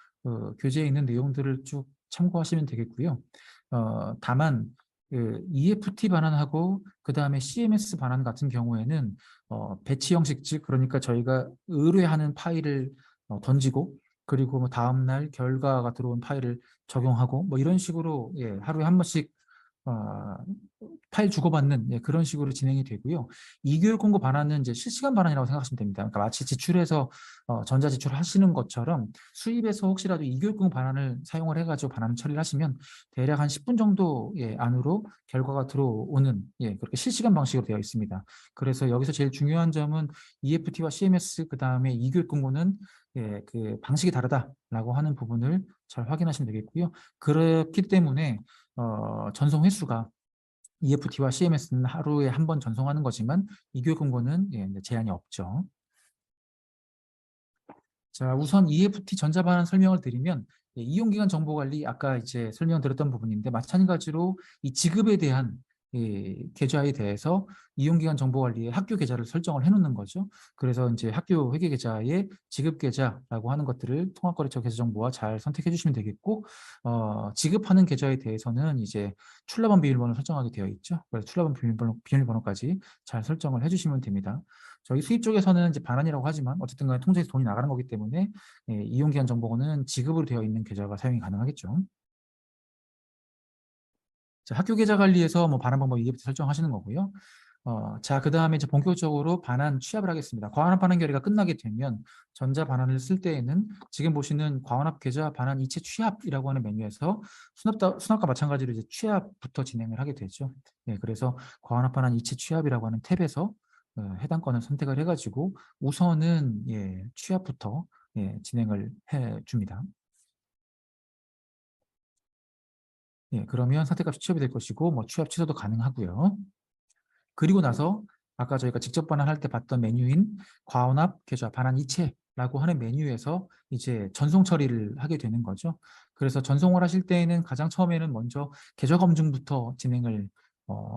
교재에 있는 내용들을 쭉 참고하시면 되겠고요. 다만 그 EFT 반환하고 그다음에 CMS 반환 같은 경우에는 배치 형식, 즉 그러니까 저희가 의뢰하는 파일을 던지고 그리고 뭐 다음 날 결과가 들어온 파일을 적용하고 뭐 이런 식으로 하루에 한 번씩 어, 파일 주고받는 그런 식으로 진행이 되고요. 이교육 공고 반환은 이제 실시간 반환이라고 생각하시면 됩니다. 그러니까 마치 지출해서 전자 지출을 하시는 것처럼 수입에서 혹시라도 이교육 공고 반환을 사용을 해가지고 반환 처리를 하시면 대략 한 10분 정도 안으로 결과가 들어오는 그렇게 실시간 방식으로 되어 있습니다. 그래서 여기서 제일 중요한 점은 EFT와 CMS 그 다음에 이교육 공고는 그 방식이 다르다라고 하는 부분을 잘 확인하시면 되겠고요. 그렇기 때문에 전송 횟수가 EFT와 CMS는 하루에 한 번 전송하는 거지만 이교육 공고는 제한이 없죠. 자, 우선 EFT 전자반환 설명을 드리면 이용기간 정보관리 아까 이제 설명드렸던 부분인데 마찬가지로 이 지급에 대한 계좌에 대해서 이용기간 정보관리에 학교 계좌를 설정을 해놓는 거죠. 그래서 이제 학교 회계 계좌에 지급 계좌라고 하는 것들을 통합거래처 계좌 정보와 잘 선택해 주시면 되겠고 지급하는 계좌에 대해서는 이제 출납원 비밀번호 설정하게 되어 있죠. 그래서 출납원 비밀번호까지 잘 설정을 해주시면 됩니다. 저희 수입 쪽에서는 이제 반환이라고 하지만 어쨌든 간에 통장에서 돈이 나가는 거기 때문에 이용기한 정보는 지급으로 되어 있는 계좌가 사용이 가능하겠죠. 자, 학교 계좌 관리에서 뭐 반환 방법 이제부터 설정하시는 거고요. 자, 그 다음에 이제 본격적으로 반환 취합을 하겠습니다. 과환합 반환 결의가 끝나게 되면 전자 반환을 쓸 때에는 지금 보시는 과환합 계좌 반환 이체 취합이라고 하는 메뉴에서 수납과 마찬가지로 이제 취합부터 진행을 하게 되죠. 그래서 과환합 반환 이체 취합이라고 하는 탭에서 해당 건을 선택을 해가지고 우선은 취합부터 진행을 해줍니다. 그러면 선택값이 취합이 될 것이고 뭐 취합 취소도 가능하고요. 그리고 나서 아까 저희가 직접 반환할 때 봤던 메뉴인 과원합 계좌 반환 이체라고 하는 메뉴에서 이제 전송 처리를 하게 되는 거죠. 그래서 전송을 하실 때에는 가장 처음에는 먼저 계좌 검증부터 진행을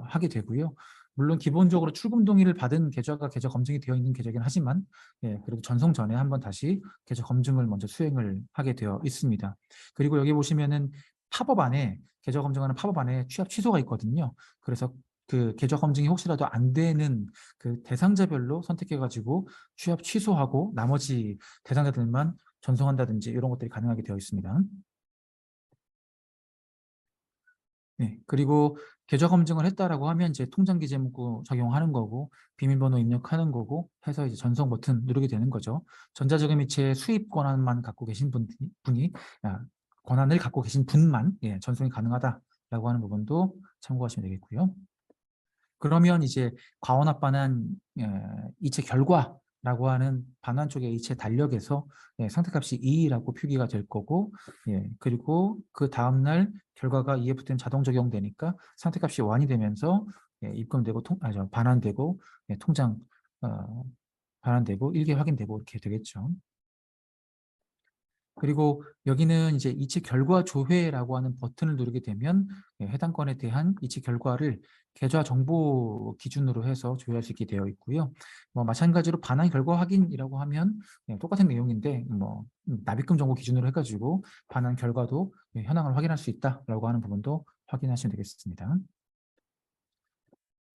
하게 되고요. 물론 기본적으로 출금 동의를 받은 계좌가 계좌 검증이 되어 있는 계좌이긴 하지만 그래도 전송 전에 한번 다시 계좌 검증을 먼저 수행을 하게 되어 있습니다. 그리고 여기 보시면은 팝업 안에 계좌 검증하는 팝업 안에 취합 취소가 있거든요. 그래서 그 계좌 검증이 혹시라도 안 되는 그 대상자별로 선택해가지고 취합 취소하고 나머지 대상자들만 전송한다든지 이런 것들이 가능하게 되어 있습니다. 그리고 계좌 검증을 했다라고 하면 이제 통장 기재 문구 적용하는 거고 비밀번호 입력하는 거고 해서 이제 전송 버튼 누르게 되는 거죠. 전자자금 이체 수입 권한만 갖고 계신 분이 권한을 갖고 계신 분만 전송이 가능하다라고 하는 부분도 참고하시면 되겠고요. 그러면 이제 과원합 반환 이체 결과라고 하는 반환 쪽의 이체 달력에서 상태값이 2라고 표기가 될 거고 그리고 그 다음날 결과가 EFT는 자동 적용되니까 상태값이 1이 되면서 입금되고 반환되고 통장 반환되고 일개 확인되고 이렇게 되겠죠. 그리고 여기는 이제 이체 결과 조회라고 하는 버튼을 누르게 되면 해당 건에 대한 이체 결과를 계좌 정보 기준으로 해서 조회할 수 있게 되어 있고요. 뭐 마찬가지로 반환 결과 확인이라고 하면 똑같은 내용인데 뭐 납입금 정보 기준으로 해가지고 반환 결과도 현황을 확인할 수 있다라고 하는 부분도 확인하시면 되겠습니다.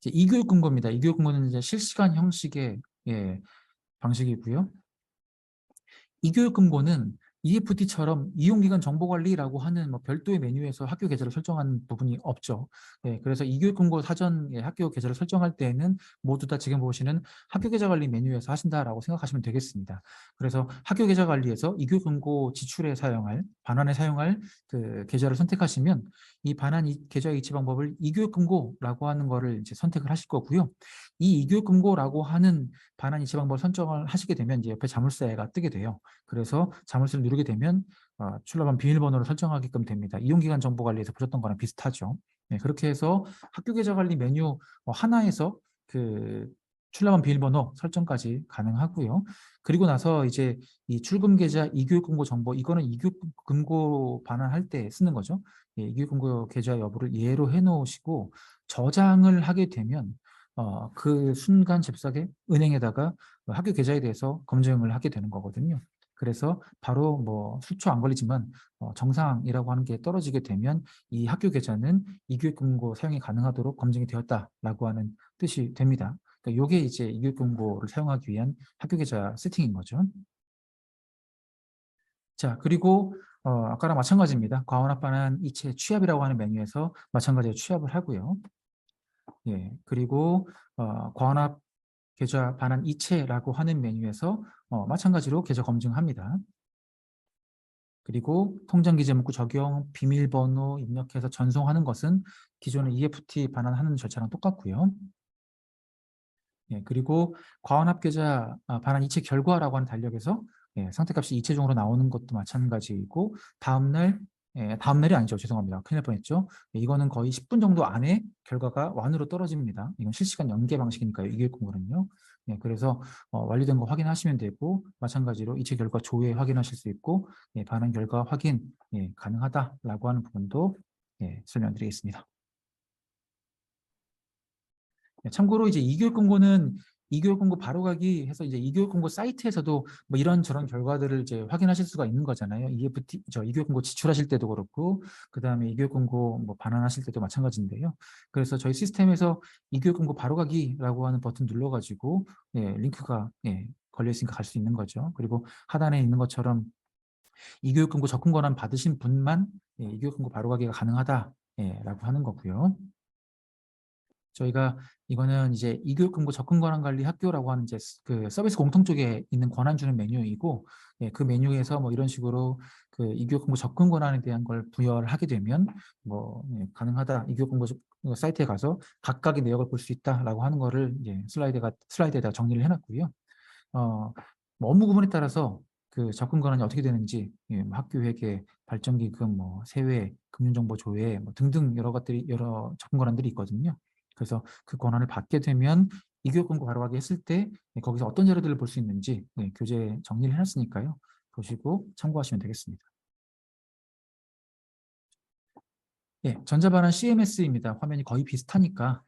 이제 이교육 금고입니다. 이교육 금고는 이제 실시간 형식의 방식이고요. 이교육 금고는 EFT처럼 이용기간 정보관리라고 하는 뭐 별도의 메뉴에서 학교 계좌를 설정한 부분이 없죠. 그래서 이교육 금고 사전 학교 계좌를 설정할 때에는 모두 다 지금 보시는 학교 계좌 관리 메뉴에서 하신다라고 생각하시면 되겠습니다. 그래서 학교 계좌 관리에서 이교육 금고 지출에 사용할 반환에 사용할 그 계좌를 선택하시면 이 반환 계좌 이체 방법을 이교육 금고라고 하는 거를 이제 선택을 하실 거고요. 이 이교육 금고라고 하는 반환 이체 방법을 선정을 하시게 되면 이제 옆에 자물쇠가 뜨게 돼요. 그래서 자물쇠를 누르게 되면 출납원 비밀번호를 설정하게끔 됩니다. 이용기간 정보관리에서 보셨던 거랑 비슷하죠. 그렇게 해서 학교 계좌 관리 메뉴 하나에서 그 출납원 비밀번호 설정까지 가능하고요. 그리고 나서 이제 이 출금 계좌 이교육금고 정보, 이거는 이교육금고 반환할 때 쓰는 거죠. 예, 이교육금고 계좌 여부를 예로 해놓으시고 저장을 하게 되면 그 순간 잽싸게 은행에다가 학교 계좌에 대해서 검증을 하게 되는 거거든요. 그래서 바로 뭐 수초 안 걸리지만 정상이라고 하는 게 떨어지게 되면 이 학교 계좌는 이교육금고 사용이 가능하도록 검증이 되었다라고 하는 뜻이 됩니다. 그러니까 이게 이제 이교육금고를 사용하기 위한 학교 계좌 세팅인 거죠. 자, 그리고 아까랑 마찬가지입니다. 과원합반환 이체 취합이라고 하는 메뉴에서 마찬가지로 취합을 하고요. 예, 그리고 과원합 계좌 반환 이체라고 하는 메뉴에서 마찬가지로 계좌 검증합니다. 그리고 통장 기재 문구 적용, 비밀번호 입력해서 전송하는 것은 기존의 EFT 반환하는 절차랑 똑같고요. 예, 그리고 과원합 계좌 반환 이체 결과라고 하는 달력에서 상태값이 이체종으로 나오는 것도 마찬가지이고 다음날이 아니죠. 죄송합니다. 큰일 날 뻔했죠. 이거는 거의 10분 정도 안에 결과가 완으로 떨어집니다. 이건 실시간 연계 방식이니까요. 이교육공고는요. 그래서 완료된 거 확인하시면 되고 마찬가지로 이체 결과 조회 확인하실 수 있고 반환 결과 확인 가능하다라고 하는 부분도 설명드리겠습니다. 참고로 이제 이교육공고는 이교육공고 바로가기 해서 이제 이교육공고 사이트에서도 뭐 이런저런 결과들을 이제 확인하실 수가 있는 거잖아요. EFT, 이교육공고 지출하실 때도 그렇고, 그 다음에 이교육공고 뭐 반환하실 때도 마찬가지인데요. 그래서 저희 시스템에서 이교육공고 바로가기라고 하는 버튼 눌러가지고 링크가 걸려 있으니까 갈 수 있는 거죠. 그리고 하단에 있는 것처럼 이교육공고 접근 권한 받으신 분만 이교육공고 바로가기가 가능하다라고 하는 거고요. 저희가 이거는 이제 이교육금고 접근 권한 관리 학교라고 하는 이제 그 서비스 공통 쪽에 있는 권한 주는 메뉴이고 그 메뉴에서 뭐 이런 식으로 그 이교육금고 접근 권한에 대한 걸 부여를 하게 되면 뭐 가능하다 이교육금고 사이트에 가서 각각의 내역을 볼 수 있다라고 하는 거를 이제 슬라이드에다 정리를 해놨고요. 뭐 업무 구분에 따라서 그 접근 권한이 어떻게 되는지 뭐 학교 회계, 발전기금, 뭐 세외, 금융정보 조회 뭐 등등 여러 접근 권한들이 있거든요. 그래서 그 권한을 받게 되면 이교육금고 바로가기 했을 때 거기서 어떤 자료들을 볼 수 있는지 교재 정리를 해놨으니까요. 보시고 참고하시면 되겠습니다. 전자반환 CMS입니다. 화면이 거의 비슷하니까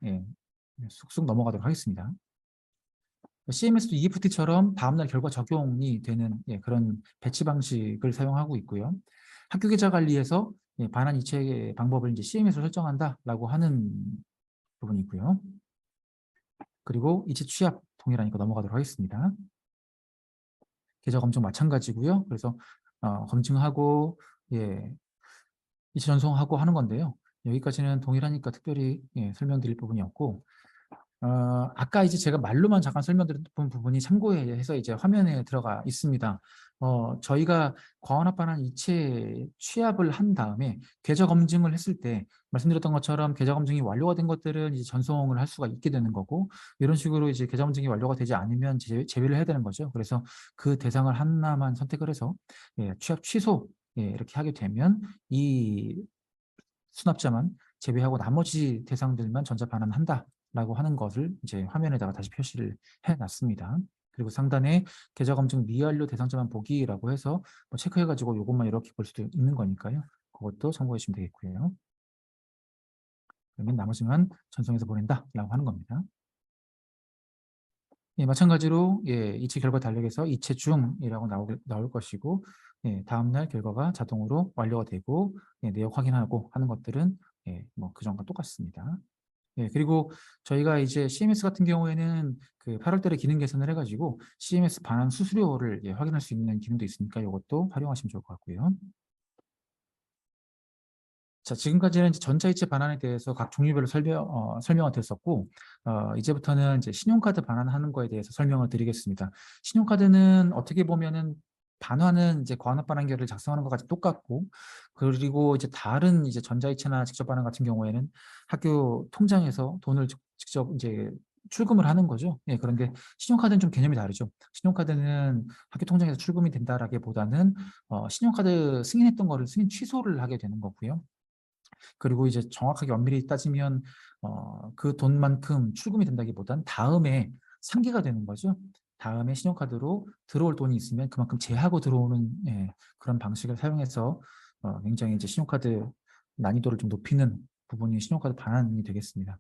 쑥쑥 넘어가도록 하겠습니다. CMS도 EFT처럼 다음날 결과 적용이 되는 그런 배치 방식을 사용하고 있고요. 학교 계좌 관리에서 반환 이체 방법을 이제 CMS로 설정한다라고 하는 부분이고요. 그리고 이체 취합 동일하니까 넘어가도록 하겠습니다. 계좌 검증 마찬가지고요. 그래서 검증하고 이체 전송하고 하는 건데요. 여기까지는 동일하니까 특별히 설명드릴 부분이 없고 아까 이제 제가 말로만 잠깐 설명드렸던 부분이 참고해서 이제 화면에 들어가 있습니다. 저희가 과원합반환 이체 취합을 한 다음에 계좌 검증을 했을 때 말씀드렸던 것처럼 계좌 검증이 완료가 된 것들은 이제 전송을 할 수가 있게 되는 거고 이런 식으로 이제 계좌 검증이 완료가 되지 않으면 제외를 해야 되는 거죠. 그래서 그 대상을 하나만 선택을 해서 취합 취소 이렇게 하게 되면 이 수납자만 제외하고 나머지 대상들만 전자 반환한다라고 하는 것을 이제 화면에다가 다시 표시를 해놨습니다. 그리고 상단에 계좌 검증 미완료 대상자만 보기라고 해서 뭐 체크해가지고 이것만 이렇게 볼 수도 있는 거니까요. 그것도 참고해 주시면 되겠고요. 그러면 나머지만 전송해서 보낸다라고 하는 겁니다. 마찬가지로 이체 결과 달력에서 이체 중이라고 나올 것이고 다음날 결과가 자동으로 완료가 되고 내역 확인하고 하는 것들은 뭐 그전과 똑같습니다. 그리고 저희가 이제 CMS 같은 경우에는 그 8월 달에 기능 개선을 해가지고 CMS 반환 수수료를 확인할 수 있는 기능도 있으니까 이것도 활용하시면 좋을 것 같고요. 자, 지금까지는 이제 전자이체 반환에 대해서 각 종류별로 설명을 드렸었고, 이제부터는 이제 신용카드 반환하는 거에 대해서 설명을 드리겠습니다. 신용카드는 어떻게 보면은 반환은 이제 과환합 반환결을 작성하는 것까지 똑같고, 그리고 이제 다른 이제 전자이체나 직접 반환 같은 경우에는 학교 통장에서 돈을 직접 이제 출금을 하는 거죠. 그런데 신용카드는 좀 개념이 다르죠. 신용카드는 학교 통장에서 출금이 된다라기보다는 신용카드 승인했던 거를 승인 취소를 하게 되는 거고요. 그리고 이제 정확하게 엄밀히 따지면 그 돈만큼 출금이 된다기보단 다음에 상계가 되는 거죠. 다음에 신용카드로 들어올 돈이 있으면 그만큼 제하고 들어오는 그런 방식을 사용해서 굉장히 이제 신용카드 난이도를 좀 높이는 부분이 신용카드 반환이 되겠습니다.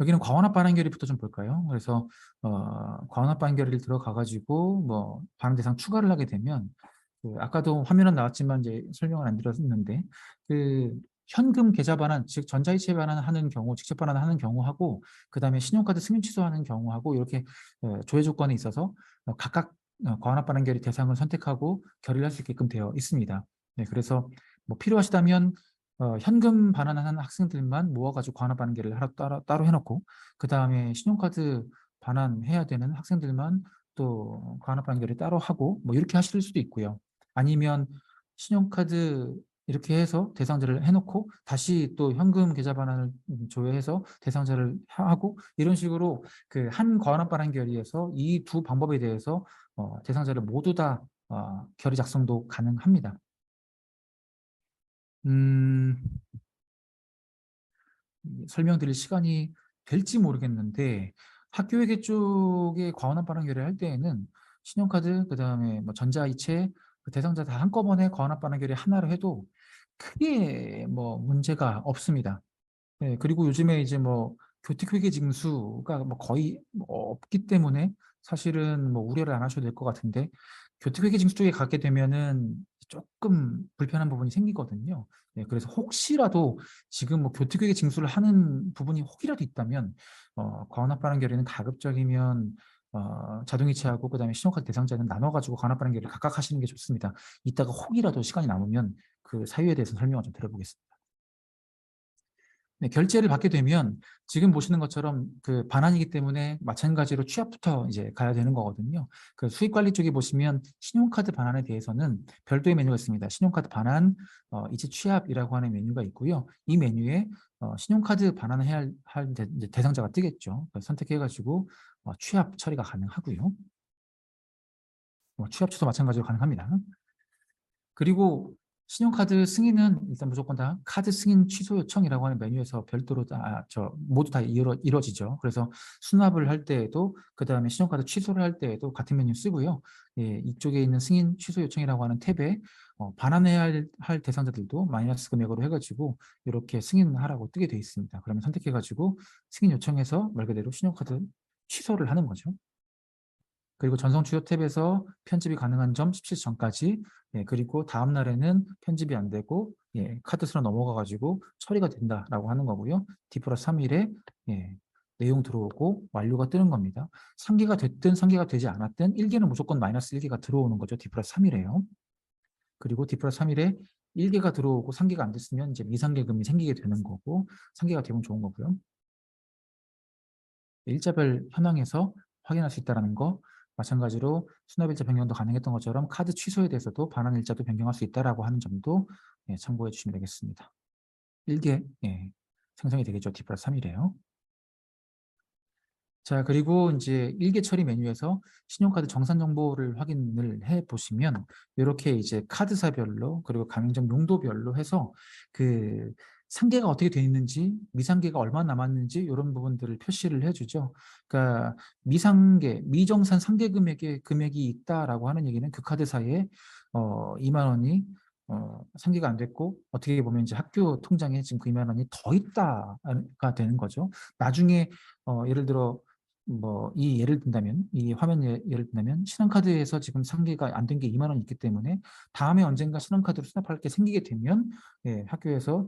여기는 과원합 반환 결의부터 좀 볼까요? 그래서 과원합 반환 결의를 들어가 가지고 뭐 반환 대상 추가를 하게 되면 아까도 화면은 나왔지만 이제 설명을 안 드렸는데 현금 계좌 반환, 즉 전자이체 반환하는 경우, 직접 반환하는 경우하고 그다음에 신용카드 승인 취소하는 경우하고 이렇게 조회 조건에 있어서 각각 과원합 반환 결의 대상을 선택하고 결의를 할 수 있게끔 되어 있습니다. 네, 그래서 뭐 필요하시다면 현금 반환하는 학생들만 모아가지고 과원합 반환 결의를 따로 해놓고 그 다음에 신용카드 반환해야 되는 학생들만 또 과원합 반환 결의 따로 하고 뭐 이렇게 하실 수도 있고요. 아니면 신용카드 이렇게 해서 대상자를 해놓고 다시 또 현금 계좌 반환을 조회해서 대상자를 하고 이런 식으로 그 한 과원합 반환 결의에서 이 두 방법에 대해서 대상자를 모두 다 결의 작성도 가능합니다. 설명드릴 시간이 될지 모르겠는데 학교회계 쪽에 과원합 반환 결의할 때에는 신용카드 그다음에 뭐 전자이체 그 대상자 다 한꺼번에 과원합 반환 결의 하나로 해도 크게 뭐 문제가 없습니다. 네, 그리고 요즘에 이제 뭐 교택회계 징수가 뭐 거의 없기 때문에 사실은 뭐 우려를 안 하셔도 될 것 같은데 교택회계 징수 쪽에 가게 되면은 조금 불편한 부분이 생기거든요. 네, 그래서 혹시라도 지금 뭐 교택회계 징수를 하는 부분이 혹이라도 있다면 과원합 반환 결의는 가급적이면 자동이체하고 그다음에 신용카드 대상자는 나눠가지고 과원합 반환 결의를 각각 하시는 게 좋습니다. 이따가 혹이라도 시간이 남으면 그 사유에 대해서 설명을 좀 들어보겠습니다. 네, 결제를 받게 되면 지금 보시는 것처럼 그 반환이기 때문에 마찬가지로 취합부터 이제 가야 되는 거거든요. 그 수익관리 쪽에 보시면 신용카드 반환에 대해서는 별도의 메뉴가 있습니다. 신용카드 반환 이체 취합이라고 하는 메뉴가 있고요. 이 메뉴에 신용카드 반환을 해야 할 이제 대상자가 뜨겠죠. 선택해가지고 취합 처리가 가능하고요. 취합 취소 마찬가지로 가능합니다. 그리고 신용카드 승인은 일단 무조건 다 카드 승인 취소 요청이라고 하는 메뉴에서 별도로 모두 다 이루어지죠. 그래서 수납을 할 때에도 그 다음에 신용카드 취소를 할 때에도 같은 메뉴 쓰고요. 예, 이쪽에 있는 승인 취소 요청이라고 하는 탭에 반환해야 할 대상자들도 마이너스 금액으로 해가지고 이렇게 승인하라고 뜨게 되어 있습니다. 그러면 선택해가지고 승인 요청해서 말 그대로 신용카드 취소를 하는 거죠. 그리고 전송 주요 탭에서 편집이 가능한 점 17시 전까지 그리고 다음 날에는 편집이 안 되고 카드수로 넘어가 가지고 처리가 된다라고 하는 거고요. D+3일에 내용 들어오고 완료가 뜨는 겁니다. 상기가 됐든 상기가 되지 않았든 1개는 무조건 마이너스 1개가 들어오는 거죠. D+3일에요. 그리고 D+3일에 1개가 들어오고 상기가 안 됐으면 이제 미상계금이 생기게 되는 거고 상기가 되면 좋은 거고요. 일자별 현황에서 확인할 수 있다는 거 마찬가지로 수납일자 변경도 가능했던 것처럼 카드 취소에 대해서도 반환 일자도 변경할 수 있다라고 하는 점도 참고해 주시면 되겠습니다. 1개 생성이 되겠죠. D+3이래요. 자, 그리고 이제 일개 처리 메뉴에서 신용카드 정산 정보를 확인을 해 보시면 이렇게 이제 카드사별로 그리고 가맹점 용도별로 해서 그 상계가 어떻게 되어 있는지 미상계가 얼마나 남았는지 이런 부분들을 표시를 해주죠. 그러니까 미상계, 미정산 상계 금액이 있다라고 하는 얘기는 그 카드사에 2만 원이 상계가 안 됐고 어떻게 보면 이제 학교 통장에 지금 그 2만 원이 더 있다가 되는 거죠. 나중에 예를 들어 뭐 이 예를 든다면 이 화면 예를 든다면 신한카드에서 지금 상계가 안 된 게 2만 원 있기 때문에 다음에 언젠가 신한카드로 수납할 게 생기게 되면 학교에서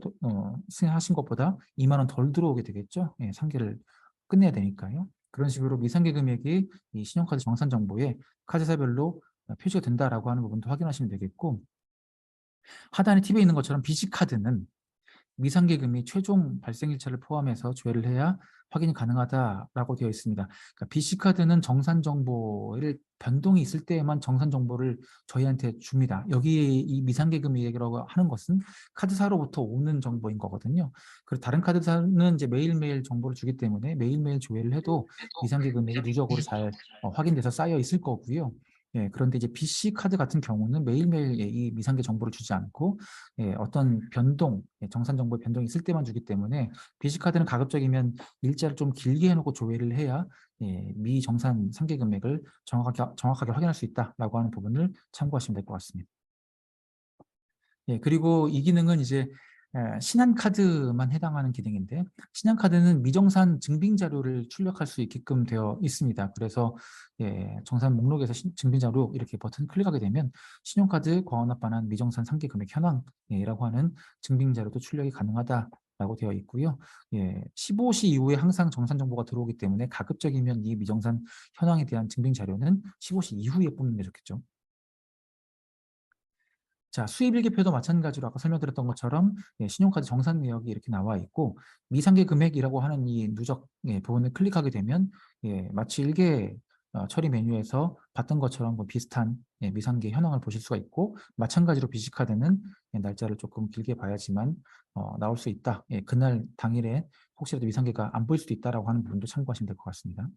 승인하신 것보다 2만 원 덜 들어오게 되겠죠. 상계를 끝내야 되니까요. 그런 식으로 미상계 금액이 이 신용카드 정산 정보에 카드사별로 표시가 된다라고 하는 부분도 확인하시면 되겠고 하단에 팁에 있는 것처럼 비지카드는 미상계금이 최종 발생일차를 포함해서 조회를 해야 확인이 가능하다라고 되어 있습니다. 그러니까 BC카드는 정산 정보를 변동이 있을 때에만 정산 정보를 저희한테 줍니다. 여기 이 미상계금이라고 하는 것은 카드사로부터 오는 정보인 거거든요. 그리고 다른 카드사는 이제 매일매일 정보를 주기 때문에 매일매일 조회를 해도 미상계금액이 누적으로 잘 확인돼서 쌓여 있을 거고요. 그런데 이제 BC 카드 같은 경우는 매일매일 이 미상계 정보를 주지 않고 어떤 변동, 정산 정보의 변동이 있을 때만 주기 때문에 BC 카드는 가급적이면 일자를 좀 길게 해놓고 조회를 해야 미정산 상계 금액을 정확하게 확인할 수 있다라고 하는 부분을 참고하시면 될 것 같습니다. 그리고 이 기능은 이제 신한카드만 해당하는 기능인데, 신한카드는 미정산 증빙 자료를 출력할 수 있게끔 되어 있습니다. 그래서 정산 목록에서 증빙 자료 이렇게 버튼 클릭하게 되면 신용카드 과언합 반환 미정산 상계 금액 현황이라고 하는 증빙 자료도 출력이 가능하다라고 되어 있고요. 15시 이후에 항상 정산 정보가 들어오기 때문에 가급적이면 이 미정산 현황에 대한 증빙 자료는 15시 이후에 뽑는 게 좋겠죠. 자, 수입일기표도 마찬가지로 아까 설명드렸던 것처럼 신용카드 정산 내역이 이렇게 나와 있고, 미상계 금액이라고 하는 이 누적 부분을 클릭하게 되면 마치 일개 처리 메뉴에서 봤던 것처럼 뭐 비슷한 미상계 현황을 보실 수가 있고, 마찬가지로 BC카드는 날짜를 조금 길게 봐야지만 나올 수 있다. 그날 당일에 혹시라도 미상계가 안 보일 수도 있다라고 하는 부분도 참고하시면 될 것 같습니다.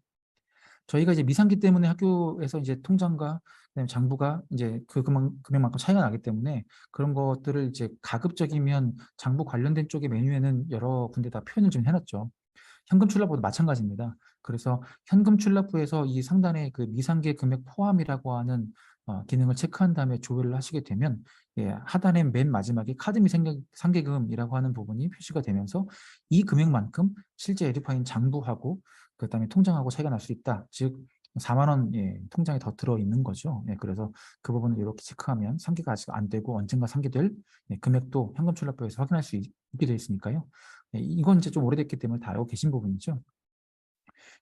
저희가 이제 미상기 때문에 학교에서 이제 통장과 그다음에 장부가 이제 그 금액만큼 차이가 나기 때문에 그런 것들을 이제 가급적이면 장부 관련된 쪽의 메뉴에는 여러 군데 다 표현을 좀 해놨죠. 현금 출납부도 마찬가지입니다. 그래서 현금 출납부에서 이 상단에 그 미상계 금액 포함이라고 하는 기능을 체크한 다음에 조회를 하시게 되면 하단의 맨 마지막에 카드 미상계금이라고 하는 부분이 표시가 되면서 이 금액만큼 실제 에듀파인 장부하고 그다음에 통장하고 차이가 날 수 있다. 즉 4만 원 통장에 더 들어있는 거죠. 그래서 그 부분을 이렇게 체크하면 상계가 아직 안 되고 언젠가 상계될 금액도 현금 출납부에서 확인할 수 있게 되어 있으니까요. 이건 이제 좀 오래됐기 때문에 다 알고 계신 부분이죠.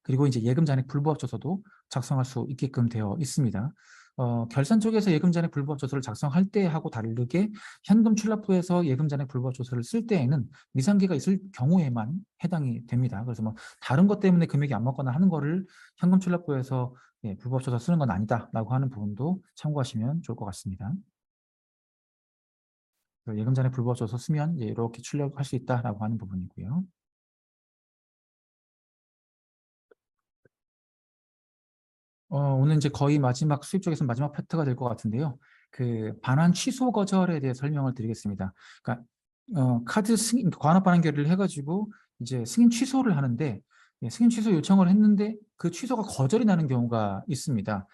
그리고 이제 예금 잔액 불부합 조서도 작성할 수 있게끔 되어 있습니다. 결산 쪽에서 예금 잔액 불부합 조서를 작성할 때하고 다르게 현금 출납부에서 예금 잔액 불부합 조서를 쓸 때에는 미상계가 있을 경우에만 해당이 됩니다. 그래서 뭐 다른 것 때문에 금액이 안 맞거나 하는 거를 현금 출납부에서 불부합 조서 쓰는 건 아니다라고 하는 부분도 참고하시면 좋을 것 같습니다. 예금 잔액 불부합 조서 쓰면 이렇게 출력할 수 있다라고 하는 부분이고요. 오늘 이제 거의 마지막 수입 쪽에서 마지막 파트가 될 것 같은데요. 그 반환 취소 거절에 대해 설명을 드리겠습니다. 그러니까 카드 승인 관합 반환 결의를 해가지고 이제 승인 취소를 하는데 승인 취소 요청을 했는데 그 취소가 거절이 나는 경우가 있습니다.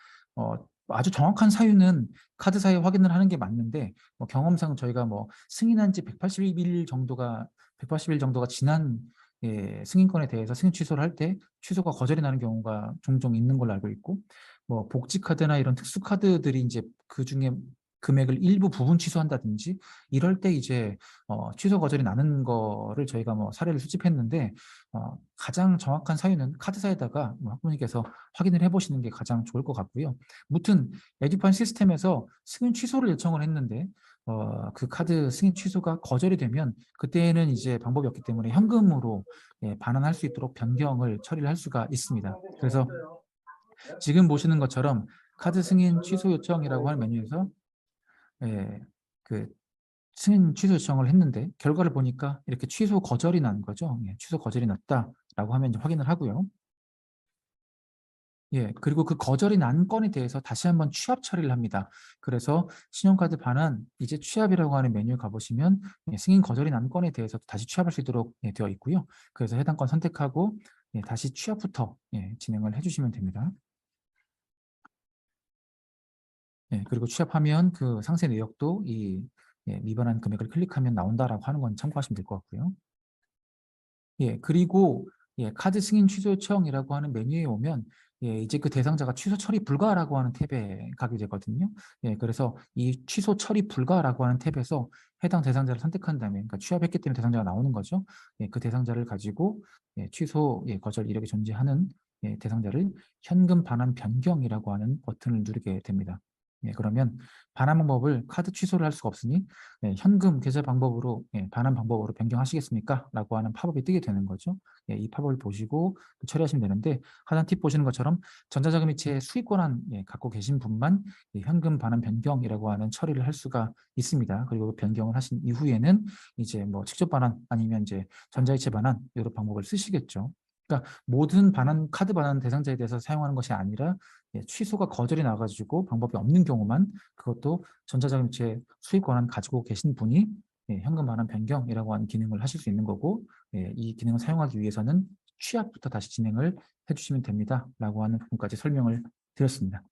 아주 정확한 사유는 카드사에 확인을 하는 게 맞는데 경험상 저희가 뭐 승인한 지 180일 정도가 지난 승인권에 대해서 승인 취소를 할 때 취소가 거절이 나는 경우가 종종 있는 걸로 알고 있고, 뭐 복지카드나 이런 특수카드들이 이제 그 중에 금액을 일부 부분 취소한다든지 이럴 때 이제 취소 거절이 나는 거를 저희가 뭐 사례를 수집했는데 가장 정확한 사유는 카드사에다가 뭐 학부모님께서 확인을 해보시는 게 가장 좋을 것 같고요. 무튼 에듀판 시스템에서 승인 취소를 요청을 했는데 그 카드 승인 취소가 거절이 되면 그때는 이제 방법이 없기 때문에 현금으로 반환할 수 있도록 변경을 처리를 할 수가 있습니다. 그래서 지금 보시는 것처럼 카드 승인 취소 요청이라고 하는 메뉴에서 그 승인 취소 요청을 했는데 결과를 보니까 이렇게 취소 거절이 난 거죠. 취소 거절이 났다라고 하면 이제 확인을 하고요. 그리고 그 거절이 난 건에 대해서 다시 한번 취합 처리를 합니다. 그래서 신용카드 반환 이제 취합이라고 하는 메뉴에 가보시면 승인 거절이 난 건에 대해서 다시 취합할 수 있도록 되어 있고요. 그래서 해당 건 선택하고 다시 취합부터 진행을 해주시면 됩니다. 그리고 취합하면 그 상세 내역도 이 미반환 금액을 클릭하면 나온다라고 하는 건 참고하시면 될 것 같고요. 그리고 카드 승인 취소 요청이라고 하는 메뉴에 오면 이제 그 대상자가 취소 처리 불가라고 하는 탭에 가게 되거든요. 그래서 이 취소 처리 불가라고 하는 탭에서 해당 대상자를 선택한 다음에, 그러니까 취합했기 때문에 대상자가 나오는 거죠. 그 대상자를 가지고 취소 거절 이력이 존재하는 대상자를 현금 반환 변경이라고 하는 버튼을 누르게 됩니다. 그러면 반환 방법을 카드 취소를 할 수가 없으니 현금 계좌 방법으로 반환 방법으로 변경하시겠습니까? 라고 하는 팝업이 뜨게 되는 거죠. 이 팝업을 보시고 처리하시면 되는데, 하단 팁 보시는 것처럼 전자자금 이체 수익 권한 갖고 계신 분만 현금 반환 변경이라고 하는 처리를 할 수가 있습니다. 그리고 그 변경을 하신 이후에는 이제 뭐 직접 반환 아니면 이제 전자이체 반환 이런 방법을 쓰시겠죠. 모든 카드 반환 대상자에 대해서 사용하는 것이 아니라 취소가 거절이 나가지고 방법이 없는 경우만 그것도 전자자금이체 수익 권한 가지고 계신 분이 현금 반환 변경이라고 하는 기능을 하실 수 있는 거고 이 기능을 사용하기 위해서는 취합부터 다시 진행을 해주시면 됩니다. 라고 하는 부분까지 설명을 드렸습니다.